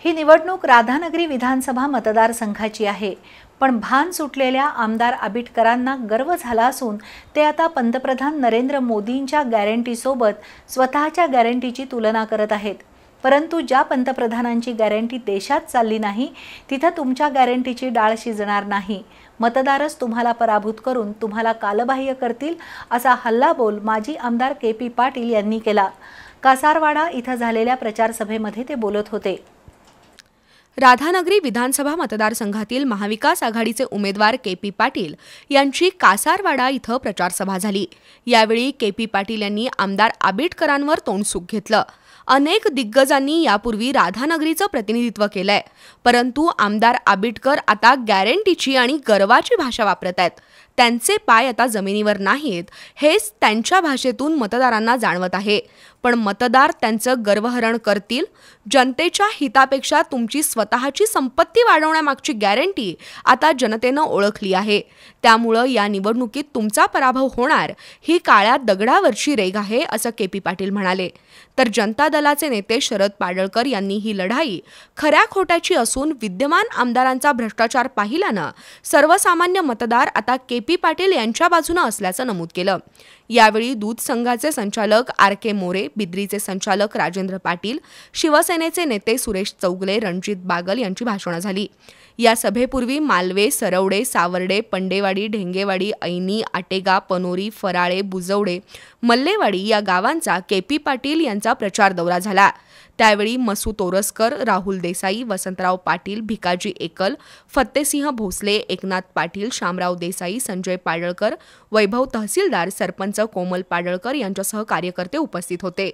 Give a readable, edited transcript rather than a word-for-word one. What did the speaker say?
ही निवडणूक राधानगरी विधानसभा मतदारसंघाची आहे, पण भान सुटलेल्या आमदार आबिटकरांना गर्व झाला असून ते आता पंतप्रधान नरेंद्र मोदींच्या गॅरंटीसोबत स्वतःच्या गॅरंटीची तुलना करत आहेत। परंतु ज्या पंतप्रधानांची गॅरंटी देशात चालली नाही तिथे तुमच्या गॅरंटीची डाळ शिजणार नाही। मतदारच तुम्हाला पराभूत करून तुम्हाला कालबाह्य करतील असा हल्लाबोल माजी आमदार के.पी. पाटील यांनी केला। कासारवाडा इथं झालेल्या प्रचार सभेमध्ये ते बोलत होते। राधानगरी विधानसभा मतदारसंघातील महाविकास आघाडीचे उमेदवार के.पी. पाटील यांची कासारवाडा इथं प्रचार सभा झाली। यावेळी के.पी. पाटील यांनी आमदार आबिटकरांवर तोंडसुख घेतलं। अनेक दिग्गजांनी यापूर्वी राधानगरीचं प्रतिनिधित्व केलंय, परंतु आमदार आबिटकर आता गॅरंटीची आणि गर्वाची भाषा वापरत आहेत। त्यांचे पाय आता जमिनीवर नाहीत हेच त्यांच्या भाषेतून मतदारांना जाणवत आहे। पण मतदार त्यांचं गर्वहरण करतील। जनतेच्या हितापेक्षा तुमची स्वतःची संपत्ती वाढवण्यामागची गॅरंटी आता जनतेनं ओळखली आहे। त्यामुळे या निवडणुकीत तुमचा पराभव होणार ही काळ्या दगडावरची रेघ आहे असं के.पी. पाटील म्हणाले। तर जनता दलाचे नेते शरद पाडळकर यांनी ही लढाई खऱ्या खोट्याची असून विद्यमान आमदारांचा भ्रष्टाचार पाहिल्यानं सर्वसामान्य मतदार आता के.पी. पाटील यांच्या बाजूने असल्याचं नमूद केलं। यावेळी दूध संघाचे संचालक आर.के. मोरे, बिद्रीचे संचालक राजेंद्र पाटील, शिवसेनेचे नेते सुरेश चौगले, रणजित बागल यांची भाषणं झाली। या सभेपूर्वी मालवे, सरवडे, सावर्डे, पंडेवाडी, ढेंगेवाडी, ऐनी, आटेगा, पनोरी, फराळे, बुजवडे, मल्लेवाडी या गावांचा के.पी. पाटील यांचा प्रचार दौरा झाला। त्यावेळी मसू तोरसकर, राहुल देसाई, वसंतराव पाटील, भिकाजी एकल, फत्तेसिंह भोसले, एकनाथ पाटील, शामराव देसाई, संजय पाडळकर, वैभव तहसीलदार, सरपंच कोमल पाडळकर यांच्यासह कार्यकर्ते उपस्थित होते।